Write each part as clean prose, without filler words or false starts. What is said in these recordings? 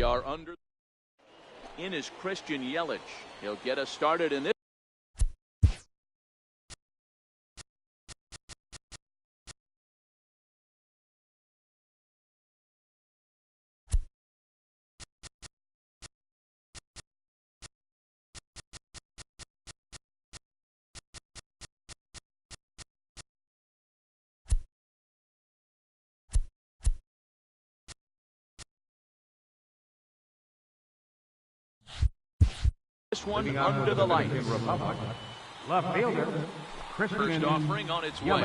are under. In is Christian Yelich. He'll get us started in this. This one under the lights. Left fielder, First offering on its way.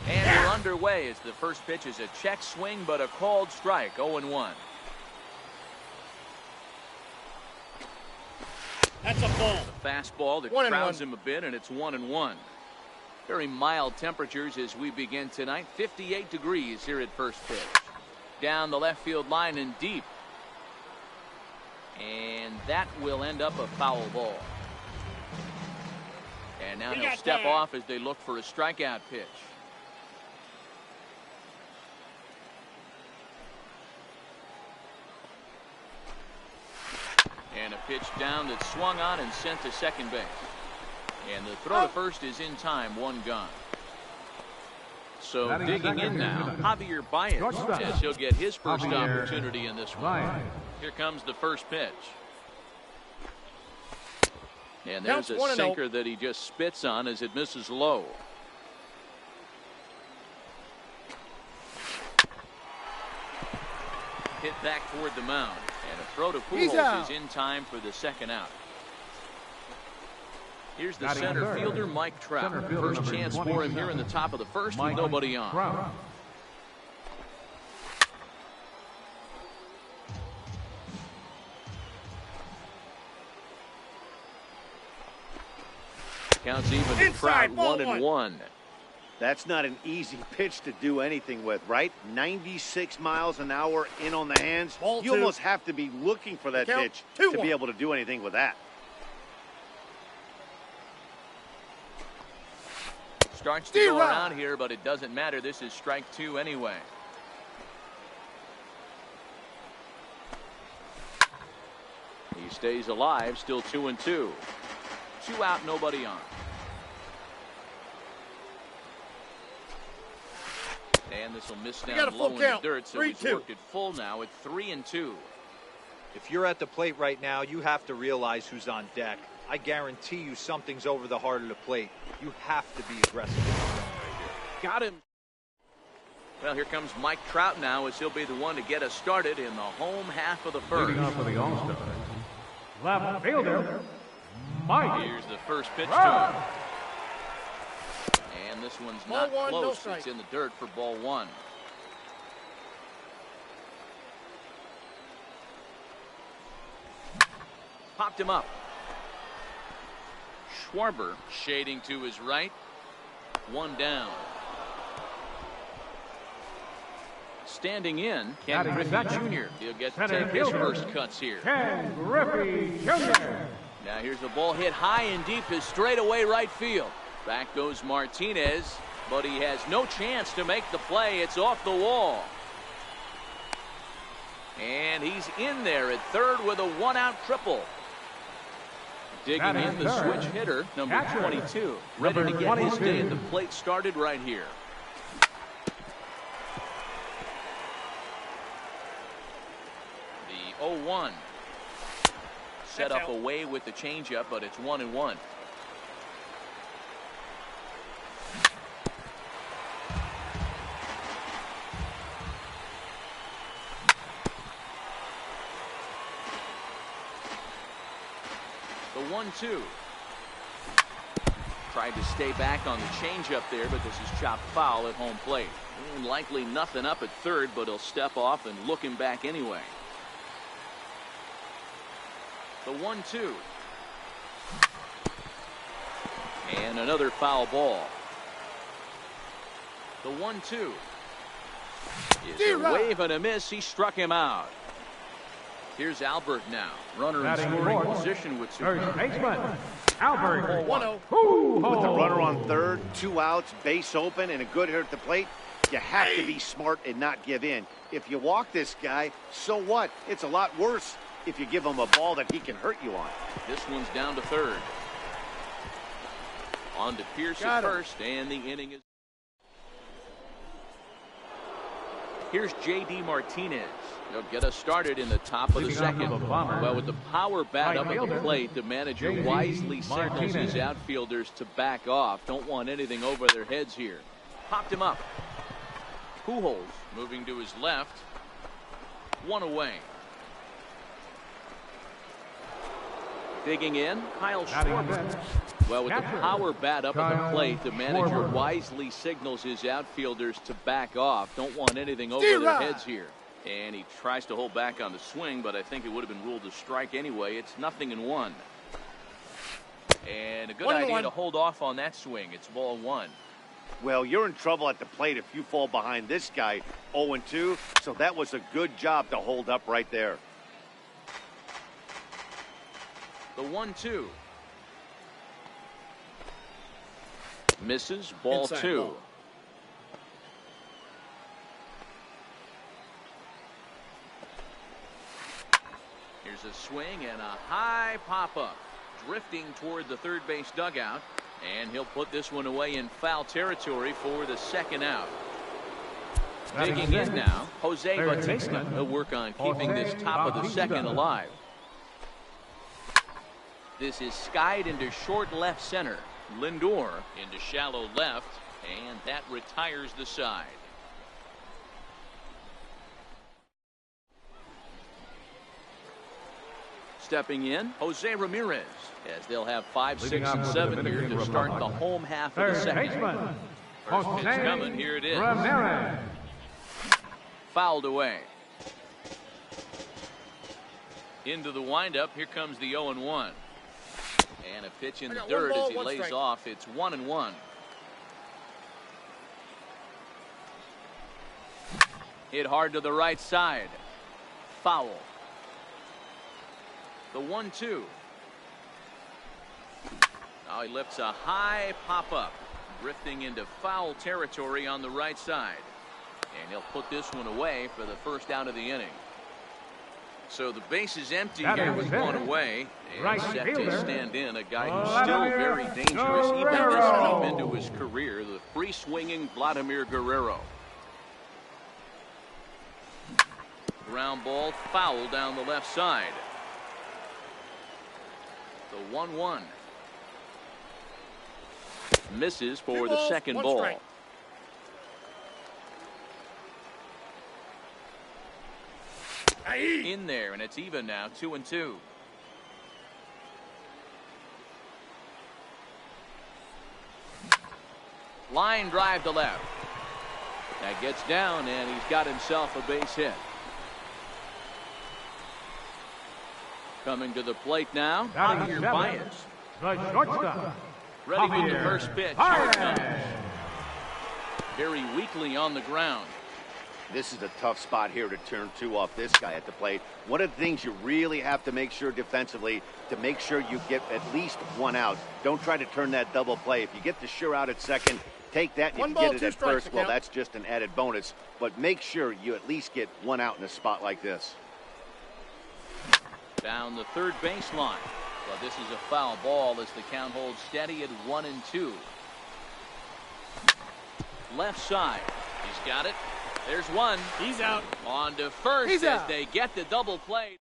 And we're underway as the first pitch is a check swing, but a called strike, 0-1. That's a ball. The fastball that crowds him a bit, and it's 1-1. Very mild temperatures as we begin tonight. 58 degrees here at first pitch. Down the left field line and deep. And that will end up a foul ball. And now he'll step off as they look for a strikeout pitch. And a pitch down that's swung on and sent to second base. And the throw to first is in time, one gone. So digging in now, Javier Baez, as he'll get his first opportunity in this one. Here comes the first pitch. And there's a sinker that he just spits on as it misses low. Hit back toward the mound. And a throw to Pujols is in time for the second out. Here's the center fielder, Mike Trout. First chance for him here in the top of the first with nobody on. Counts even to Trout, 1-1. That's not an easy pitch to do anything with, right? 96 miles an hour in on the hands. You almost have to be looking for that pitch to be able to do anything with that. Starts to go around here, but it doesn't matter. This is strike two anyway. He stays alive, still 2-2. 2 out, nobody on. And this will miss down low in the dirt, so he's worked it full now at 3-2. If you're at the plate right now, you have to realize who's on deck. I guarantee you something's over the heart of the plate. You have to be aggressive in the zone right here. Got him. Well, here comes Mike Trout now, as he'll be the one to get us started in the home half of the first. Leading off for the All-Star, left fielder, Mike. Here's the first pitch to him. And this one's not close. It's in the dirt for ball one. Popped him up. Schwarber shading to his right. One down. Standing in, Ken Griffey Jr. He'll get to take his first cuts here. Ken Griffey Jr. Now here's the ball hit high and deep to straightaway right field. Back goes Martinez, but he has no chance to make the play. It's off the wall. And he's in there at third with a one-out triple. Digging in the switch hitter, number 22. Ready to get his day at the plate started right here. The 0-1. Set up away with the changeup, but it's 1-1. The 1-2. Tried to stay back on the changeup there, but this is chopped foul at home plate. And likely nothing up at third, but he'll step off and look him back anyway. The 1-2. And another foul ball. The 1-2. Is a wave and a miss. He struck him out. Here's Albert now. Runner in scoring position with first baseman Albert. 1-0. With the runner on third, 2 outs, base open, and a good hitter at the plate. You have to be smart and not give in. If you walk this guy, so what? It's a lot worse if you give him a ball that he can hurt you on. This one's down to third. On to Pierce at first, and the inning is... Here's J.D. Martinez. He'll get us started in the top of the second. Well, with the power bat up at the plate, the manager wisely signals his outfielders to back off. Don't want anything over their heads here. Popped him up. Pujols moving to his left. One away. Digging in, Kyle Schwarber. Well, with the power bat up at the plate, the manager wisely signals his outfielders to back off. Don't want anything over their heads here. And he tries to hold back on the swing, but I think it would have been ruled a strike anyway. It's 0-1. And a good idea to hold off on that swing. It's ball one. Well, you're in trouble at the plate if you fall behind this guy 0-2, so that was a good job to hold up right there. The 1-2. Misses, ball Inside two. ball. Here's a swing and a high pop-up. Drifting toward the third base dugout. And he'll put this one away in foul territory for the second out. Digging in now, Jose Bautista. He'll work on keeping this top of the second alive. This is skied into short left center. Lindor into shallow left, and that retires the side. Stepping in, Jose Ramirez, as they'll have 5, 6, and 7 here to start the home half of the second. First pitch coming, here it is. Fouled away. Into the windup, here comes the 0-1. And a pitch in the dirt as he lays off. It's 1-1. Hit hard to the right side. Foul. The 1-2. Now he lifts a high pop-up. Drifting into foul territory on the right side. And he'll put this one away for the first out of the inning. So the base is empty here with one away. And set to stand in a guy who's still very dangerous, even this deep into his career, the free-swinging Vladimir Guerrero. Ground ball foul down the left side. The 1-1. Misses for the second ball. In there, and it's even now, 2-2. Line drive to left. That gets down, and he's got himself a base hit. Coming to the plate now, Javier Baez. The shortstop. Ready with the first pitch. Here it comes. Very weakly on the ground. This is a tough spot here to turn two off this guy at the plate. One of the things you really have to make sure defensively, to make sure you get at least one out. Don't try to turn that double play. If you get the sure out at second, take that. And if you get it at first, well, that's just an added bonus. But make sure you at least get one out in a spot like this. Down the third baseline. Well, this is a foul ball as the count holds steady at 1-2. Left side. He's got it. There's one. He's out. On to first as they get the double play.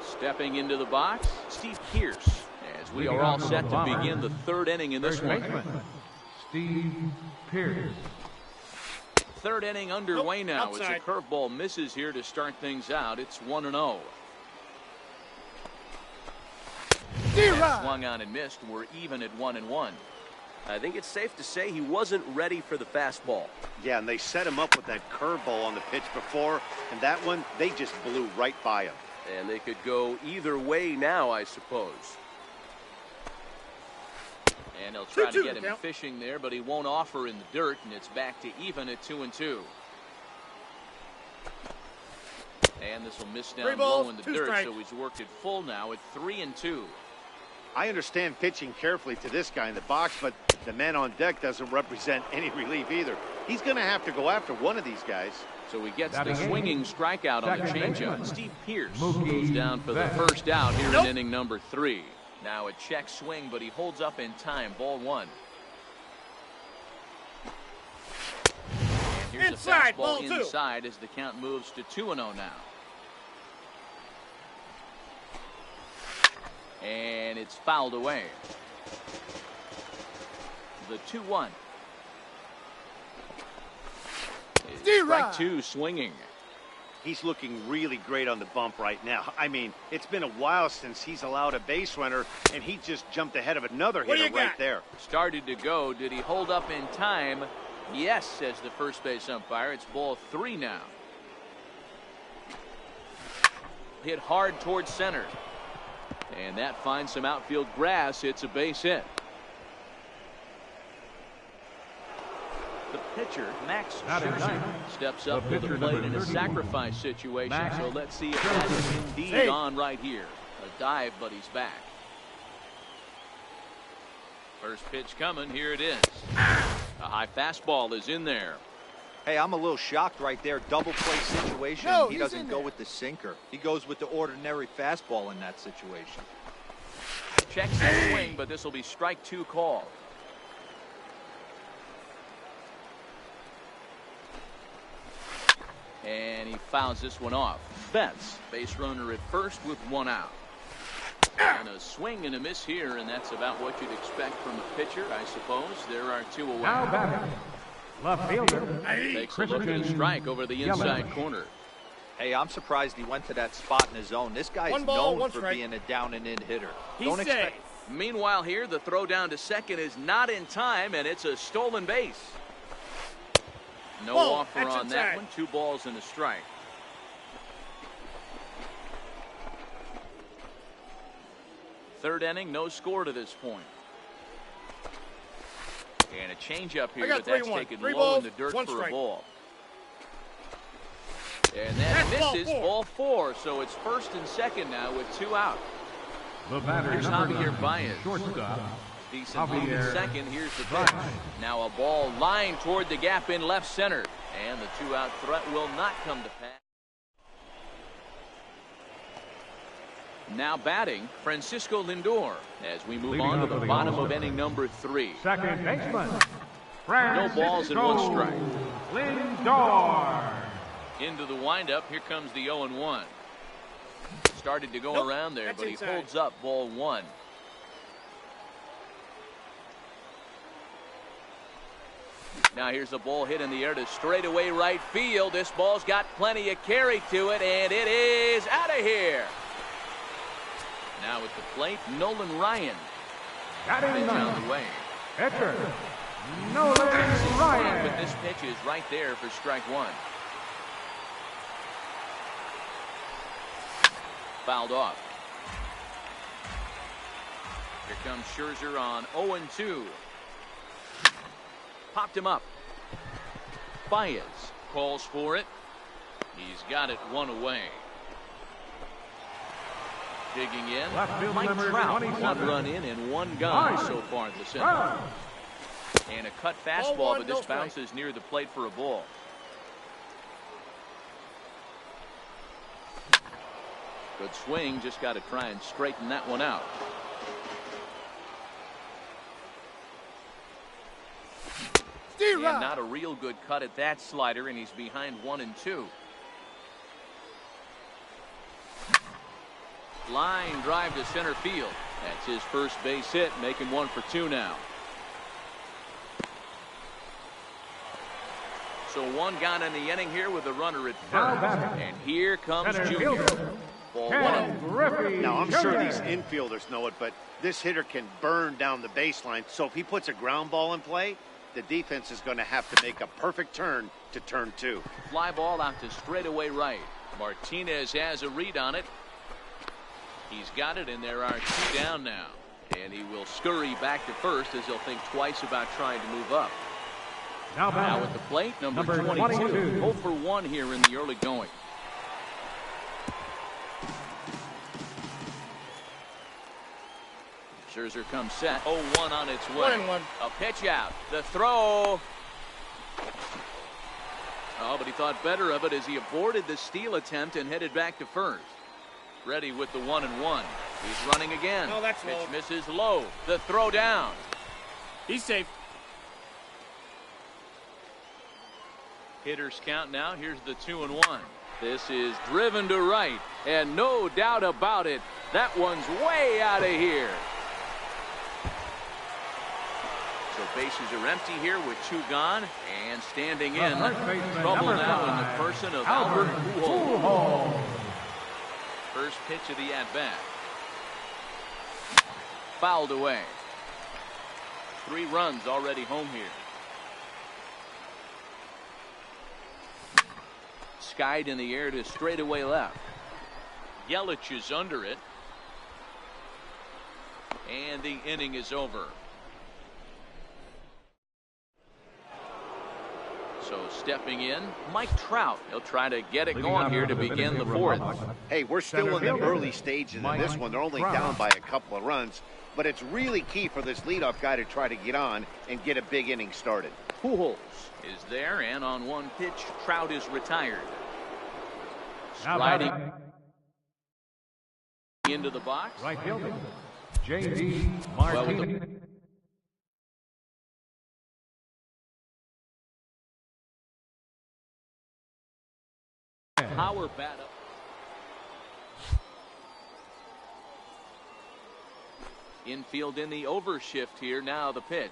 Stepping into the box, Steve Pierce, as we are all set to begin the third inning in this one. Steve Pierce. Third inning underway now as a curveball misses here to start things out. It's 1-0. Swung on and missed. We're even at 1-1. I think it's safe to say he wasn't ready for the fastball. Yeah, and they set him up with that curveball on the pitch before, and that one, they just blew right by him. And they could go either way now, I suppose. And they'll try to get him fishing there, but he won't offer in the dirt, and it's back to even at 2-2. And this will miss down low in the dirt, so he's worked it full now at 3-2. I understand pitching carefully to this guy in the box, but the man on deck doesn't represent any relief either. He's going to have to go after one of these guys. So he gets the swinging strikeout on the changeup. Steve Pierce goes down for the first out here in inning number 3. Now a check swing, but he holds up in time. Ball 1. And here's Inside, a fastball ball 2. inside as the count moves to 2-0 now. And it's fouled away. The 2-1. Strike 2 swinging. He's looking really great on the bump right now. I mean, it's been a while since he's allowed a base runner, and he just jumped ahead of another hitter right there. Started to go. Did he hold up in time? Yes, says the first base umpire. It's ball 3 now. Hit hard towards center. And that finds some outfield grass. It's a base hit. The pitcher, Max Scherzer, steps up to the plate in a sacrifice situation. So let's see if that is indeed on right here. A dive, but he's back. First pitch coming. Here it is. A high fastball is in there. Hey, I'm a little shocked right there. Double play situation. No, he doesn't go with the sinker. He goes with the ordinary fastball in that situation. Checks the swing, but this will be strike 2 call. And he fouls this one off. Betts, base runner at first with 1 out. And a swing and a miss here, and that's about what you'd expect from a pitcher, I suppose. There are 2 away. Now batting, left fielder. Takes a look at the strike over the inside corner. Hey, I'm surprised he went to that spot in his zone. This guy's known for being a down and in hitter. Don't expect. Meanwhile here, the throw down to second is not in time, and it's a stolen base. No offer on that one. 2 balls and a strike. Third inning, no score to this point. And a changeup here, but that's taken low in the dirt for a ball. And that misses ball 4, so it's first and second now with 2 out. Here's Javier Baez. Decent move in second. Here's the pitch. Now a ball lined toward the gap in left center. And the 2-out threat will not come to pass. Now batting, Francisco Lindor, as we move on to the bottom of inning number 3. Second baseman, No balls and 1 strike. Lindor. Into the windup. Here comes the 0-1. Started to go around there, but he holds up ball 1. Now here's a ball hit in the air to straightaway right field. This ball's got plenty of carry to it, and it is out of here. Now at the plate, Nolan Ryan. Got him on the way. Pitcher, Nolan Ryan. But this pitch is right there for strike 1. Fouled off. Here comes Scherzer on 0-2. Popped him up. Baez calls for it. He's got it 1 away. Digging in, Mike Trout, 1 run in and 1 gone so far in this inning. And a cut fastball, but this bounces near the plate for a ball. Good swing, just got to try and straighten that one out. And not a real good cut at that slider, and he's behind 1-2. Line drive to center field. That's his first base hit, making 1 for 2 now. So 1 gone in the inning here with a runner at first. And here comes Junior. Ball 1. Now, I'm sure these infielders know it, but this hitter can burn down the baseline. So if he puts a ground ball in play, the defense is going to have to make a perfect turn to turn 2. Fly ball out to straightaway right. Martinez has a read on it. He's got it, and there are 2 down now. And he will scurry back to first as he'll think twice about trying to move up. Now at the plate, number 22. 0 for 1 here in the early going. Scherzer comes set. 0-1 on its way. 1-1. A pitch out. The throw. Oh, but he thought better of it as he aborted the steal attempt and headed back to first. Ready with the 1-1. He's running again. No, that's pitch low. misses low. The throw down. He's safe. Hitters count now. Here's the 2-1. This is driven to right, and no doubt about it, that one's way out of here. So bases are empty here with 2 gone, and standing in trouble now in the person of Albert Pujols. First pitch of the at-bat. Fouled away. 3 runs already home here. Skied in the air to straightaway left. Yelich is under it. And the inning is over. So stepping in, Mike Trout. He'll try to get it going here to begin the 4th. Hey, we're still in the early stages of this one. They're only down by a couple of runs, but it's really key for this leadoff guy to try to get on and get a big inning started. Pujols is there, and on one pitch, Trout is retired. Striding into the box. Right fielder, J.D. Martinez. Power bat up. Infield in the overshift here. Now the pitch.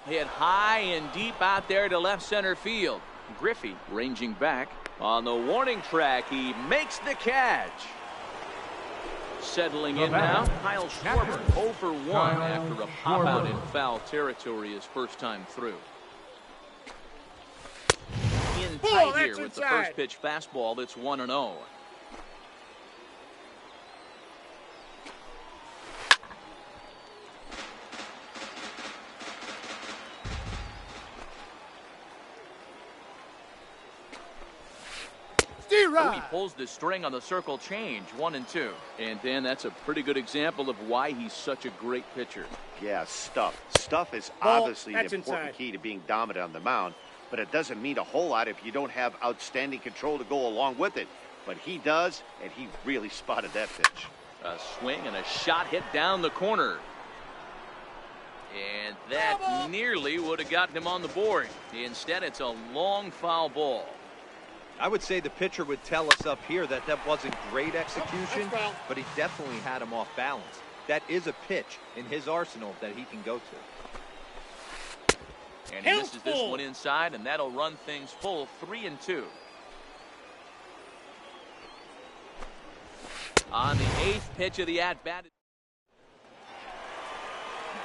Hit high and deep out there to left center field. Griffey ranging back. On the warning track, he makes the catch. Settling in now, Kyle Schwarber, 0 for 1 after a pop out in foul territory his first time through. In tight here with the first pitch fastball. It's 1-0. Oh, he pulls the string on the circle change. 1-2. And Dan, that's a pretty good example of why he's such a great pitcher. Yeah, stuff. Stuff is obviously the important key to being dominant on the mound, but it doesn't mean a whole lot if you don't have outstanding control to go along with it. But he does, and he really spotted that pitch. A swing and a shot hit down the corner. And that nearly would have gotten him on the board. Instead, it's a long foul ball. I would say the pitcher would tell us up here that that wasn't great execution, but he definitely had him off balance. That is a pitch in his arsenal that he can go to. And he misses this one inside, and that'll run things full. 3-2. On the 8th pitch of the at-bat.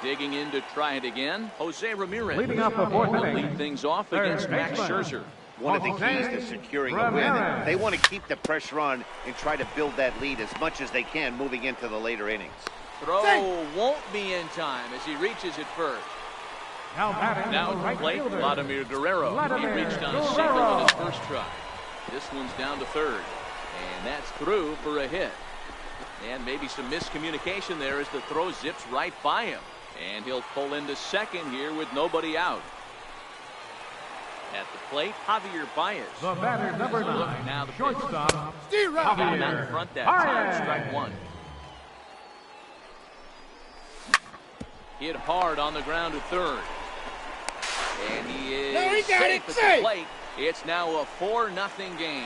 Digging in to try it again. Jose Ramirez. Leading up the 4th inning. Lead things off against Max Scherzer. One of the keys to securing a win. They want to keep the pressure on and try to build that lead as much as they can moving into the later innings. Throw won't be in time as he reaches it first. Now at the plate, Vladimir Guerrero. He reached on a single on his first try. This one's down to third. And that's through for a hit. And maybe some miscommunication there as the throw zips right by him. And he'll pull into second here with nobody out. At the plate, Javier Baez. The batter, number 9, now the shortstop, Javier. Not in front that time. Strike one. Hit hard on the ground to third. And he is safe at the plate. It's now a 4-0 game.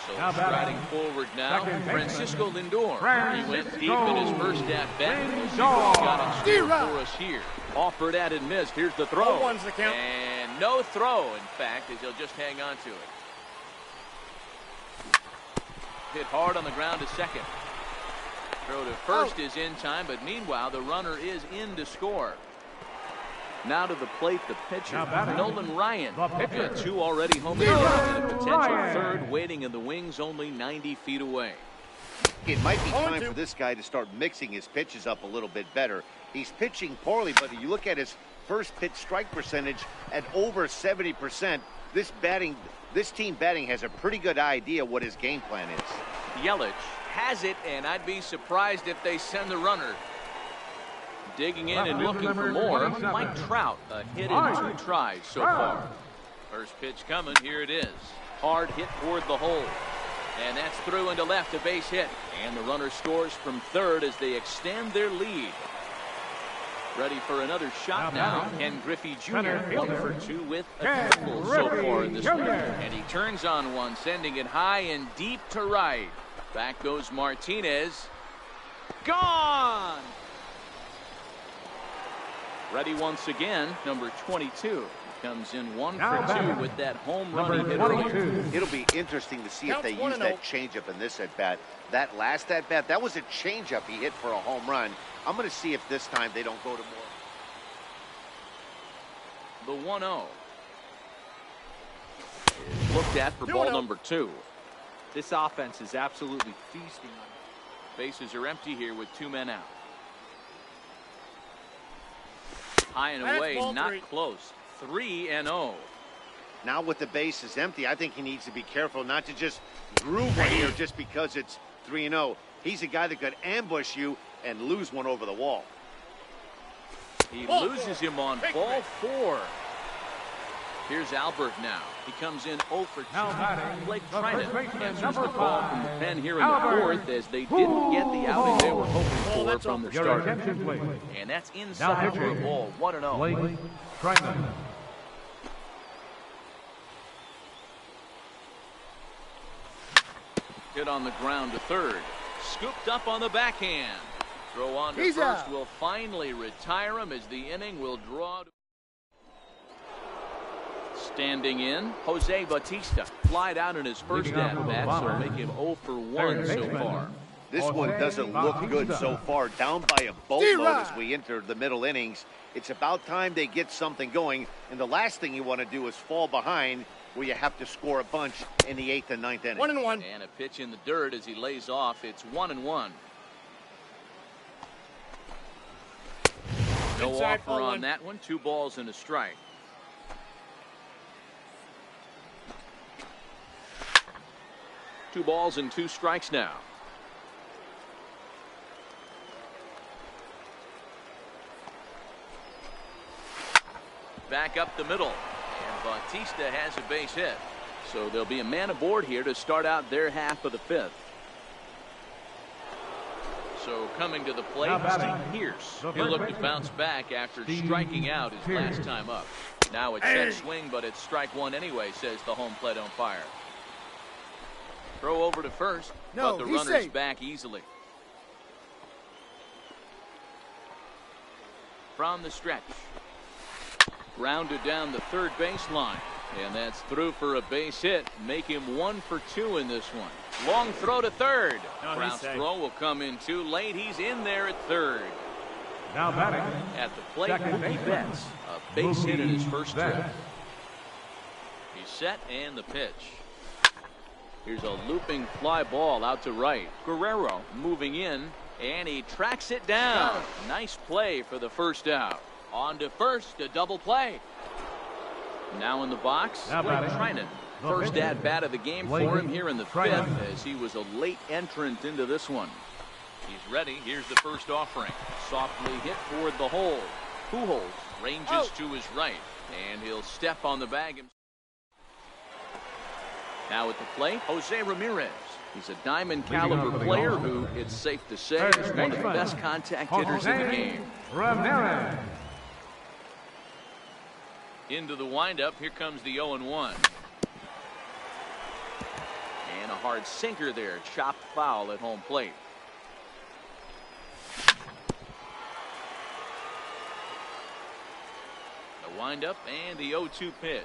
So striding forward now, Francisco Lindor. He went deep in his first at-bat. We'll see what he's got in store for us here. Offered at and missed. Here's the throw. And no throw, in fact, as he'll just hang on to it. Hit hard on the ground to second. Throw to first is in time, but meanwhile, the runner is in to score. Now to the plate, the pitcher, Nolan Ryan. Got 2 already home runs and a potential third waiting in the wings only 90 feet away. It might be time for this guy to start mixing his pitches up a little bit better. He's pitching poorly, but you look at his first pitch strike percentage at over 70%. This team batting has a pretty good idea what his game plan is. Yelich has it, and I'd be surprised if they send the runner. Digging in and looking for more, Mike Trout, a hit in 2 tries so far. First pitch coming, here it is. Hard hit toward the hole. And that's through into left, a base hit. And the runner scores from third as they extend their lead. Ready for another shot now. Ken Griffey Jr. 1 for 2 with a triple so far in this one. And he turns on one, sending it high and deep to right. Back goes Martinez. Gone! Ready once again, number 22. Comes in 1 for 2 with that home run he hit earlier. It'll be interesting to see if they use that changeup in this at-bat. That last at-bat, that was a changeup he hit for a home run. I'm going to see if this time they don't go to more. The 1-0 is looked at for ball number 2. This offense is absolutely feasting. Bases are empty here with 2 men out. High and away, not close. 3-0. Now with the bases empty, I think he needs to be careful not to just groove one here just because it's 3-0. He's a guy that could ambush you and lose one over the wall. He loses him on ball 4. Here's Albert now. He comes in 0 for 2. Blake Trinan answers the call from the pen here in the 4th as they didn't get the outing they were hoping for from the start. And that's inside for a ball. 1-0. Blake Trinan. Hit on the ground to third. Scooped up on the backhand. Throw on to first will finally retire him as the inning will draw. Standing in, Jose Bautista flied out in his first at-bat, so make him 0 for 1 so far. This one doesn't look good so far. Down by a boatload as we enter the middle innings. It's about time they get something going, and the last thing you want to do is fall behind where you have to score a bunch in the 8th and 9th inning. 1-1. And a pitch in the dirt as he lays off. It's 1-1. No offer on that one. 2 balls and a strike. Two balls and 2 strikes now. Back up the middle. And Bautista has a base hit. So there'll be a man aboard here to start out their half of the 5th. So coming to the plate, Steve Pierce. He'll look to bounce back after striking out his last time up. Now it's set swing, but it's strike 1 anyway, says the home plate umpire. Throw over to first, but the runner's back easily. From the stretch. Grounded down the third baseline. And that's through for a base hit. Make him 1 for 2 in this one. Long throw to third. Kraft's throw will come in too late. He's in there at third. Now batting at the plate, Mookie Betts. A base hit in his first trip. He's set and the pitch. Here's a looping fly ball out to right. Guerrero moving in, and he tracks it down. Nice play for the first out. On to first, a double play. Now in the box, Blake Trinan. First at-bat of the game for him here in the 5th, as he was a late entrant into this one. He's ready. Here's the first offering. Softly hit toward the hole. Pujols ranges to his right, and he'll step on the bag. Now at the plate, Jose Ramirez. He's a diamond caliber player who, it's safe to say, is one of the best contact hitters in the game. Ramirez. Into the windup, here comes the 0-1. And a hard sinker there, chopped foul at home plate. The windup and the 0-2 pitch.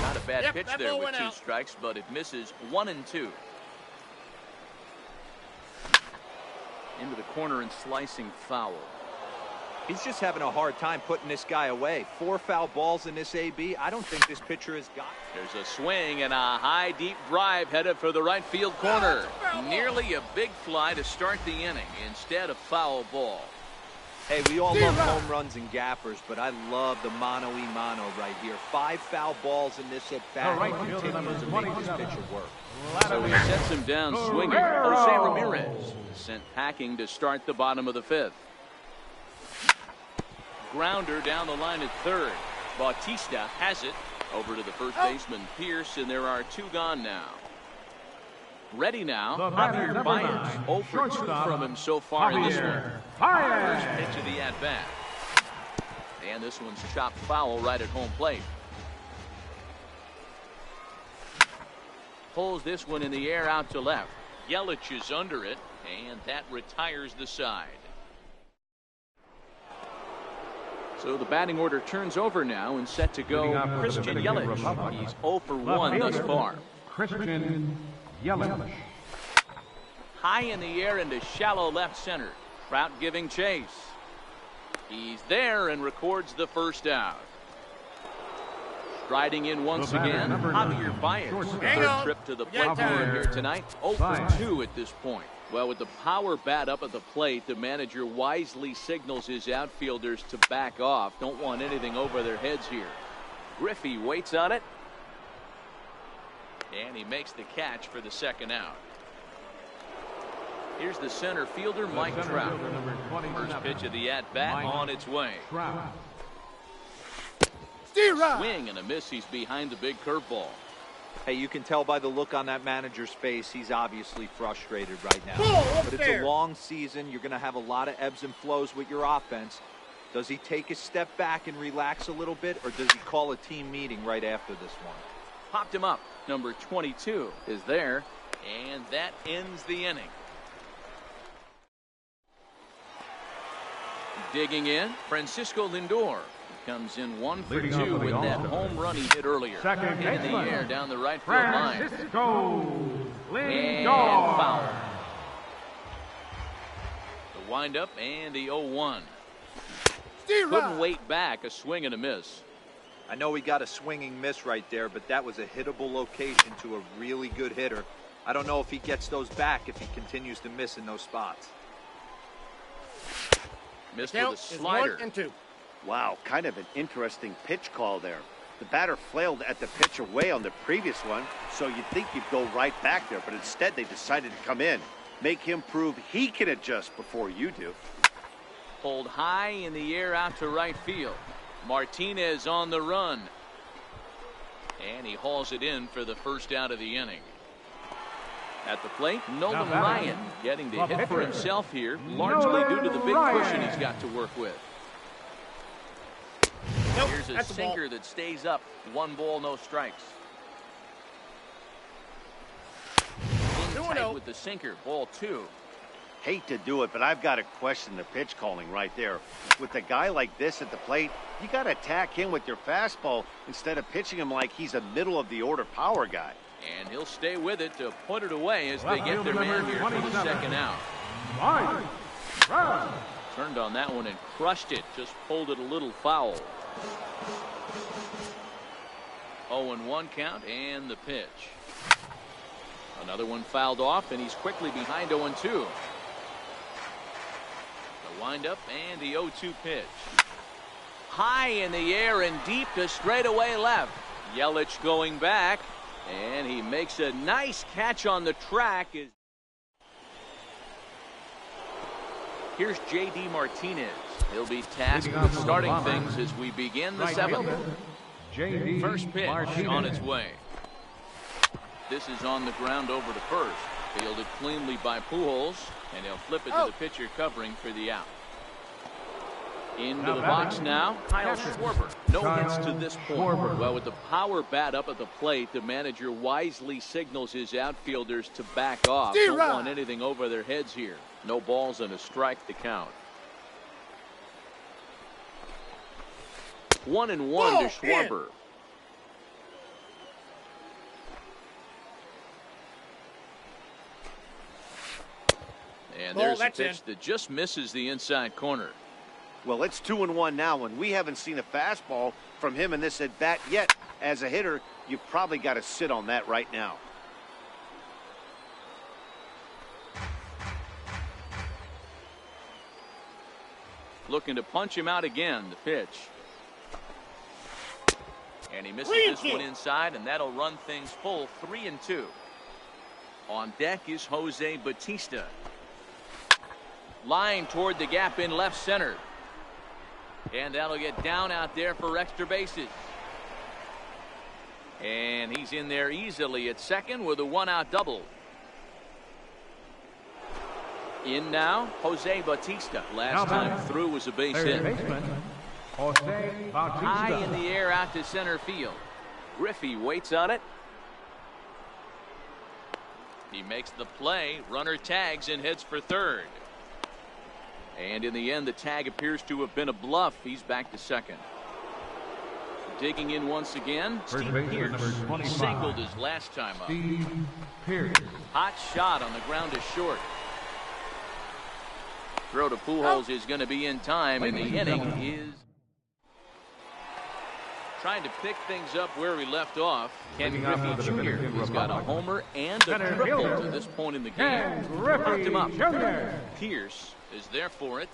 Not a bad pitch there with 2 strikes, but it misses 1 and 2. Into the corner and slicing foul. He's just having a hard time putting this guy away. 4 foul balls in this AB. I don't think this pitcher has got. There's a swing and a high deep drive headed for the right field corner. Nearly a big fly to start the inning. Instead, a foul ball. Hey, we all love home runs and gappers, but I love the mano-y-mano right here. 5 foul balls in this at-bat. Right He fielder, continues to number make this 27. pitcher work. So he sets him down swinging. Jose Ramirez sent packing to start the bottom of the 5th. Grounder down the line at third. Bautista has it over to the first baseman Pierce, and there are 2 gone now. Ready now, Javier Baez. 0 for 2 from him so far in this one. First pitch of the at-bat. And this one's chopped foul right at home plate. Pulls this one in the air out to left. Yelich is under it, and that retires the side. So the batting order turns over now and set to go Christian Yelich. He's 0 for 1 thus far. Christian Yelich. High in the air into shallow left center. Trout giving chase. He's there and records the first out. Striding in once again, Javier Baez. Third trip to the plate for him here tonight. 0 for 2 at this point. Well, with the power bat up at the plate, the manager wisely signals his outfielders to back off. Don't want anything over their heads here. Griffey waits on it. And he makes the catch for the second out. Here's the center fielder, Mike Trout. First pitch of the at-bat on its way. Swing and a miss. He's behind the big curveball. Hey, you can tell by the look on that manager's face, he's obviously frustrated right now. But it's a long season. You're going to have a lot of ebbs and flows with your offense. Does he take a step back and relax a little bit, or does he call a team meeting right after this one? Popped him up. Number 22 is there, and that ends the inning. Digging in, Francisco Lindor. Comes in 1 for 2 with that home run he hit earlier. Second in the air down the right field line. Francisco Lindor. And foul. The windup and the 0-1. Couldn't wait back. A swing and a miss. I know he got a swinging miss right there, but that was a hittable location to a really good hitter. I don't know if he gets those back if he continues to miss in those spots. Missed with a slider. 1 and 2. Wow, kind of an interesting pitch call there. The batter flailed at the pitch away on the previous one, so you'd think you'd go right back there, but instead they decided to come in. Make him prove he can adjust before you do. Pulled high in the air out to right field. Martinez on the run. And he hauls it in for the first out of the inning. At the plate, Nolan Ryan getting the hit for himself here, largely due to the big cushion he's got to work with. Here's a sinker that stays up. 1 ball, no strikes. In tight with the sinker, ball 2. Hate to do it, but I've got to question the pitch calling right there. With a guy like this at the plate, you got to attack him with your fastball instead of pitching him like he's a middle-of-the-order power guy. And he'll stay with it to put it away as they get their man here for the second out. Turned on that one and crushed it. Just pulled it a little foul. 0-1 count and the pitch. Another one fouled off, and he's quickly behind 0-2. The windup and the 0-2 pitch. High in the air and deep to straightaway left. Yelich going back, and he makes a nice catch on the track. Here's J.D. Martinez. He'll be tasked with starting things as we begin the 7th. First pitch on its way. This is on the ground over to first. Fielded cleanly by Pujols, and he'll flip it to the pitcher covering for the out. Into the box now, Kyle Schwarber. No hits to this point. Well, with the power bat up at the plate, the manager wisely signals his outfielders to back off. Don't want anything over their heads here. No balls and a strike to count. 1-1 to Schwarber. And there's a pitch that just misses the inside corner. Well, it's 2-1 now, and we haven't seen a fastball from him in this at-bat yet. As a hitter, you've probably got to sit on that right now. looking to punch him out again. The pitch. And he misses this one inside, and that'll run things full 3-2. On deck is Jose Bautista. Line toward the gap in left center. And that'll get down out there for extra bases. And he's in there easily at second with a one-out double. In now, Jose Bautista. Last time through was a base hit. Jose Bautista. High in the air out to center field. Griffey waits on it. He makes the play. Runner tags and heads for third. And in the end, the tag appears to have been a bluff. He's back to second. Digging in once again, Steve Pierce. He singled his last time up. Steve Pierce. Hot shot on the ground is short. Throw to Pujols is going to be in time, and the inning is trying to pick things up where we left off. Ken Griffey Jr. He's got a homer and a triple to this point in the game. Knocked him up. Pierce is there for it.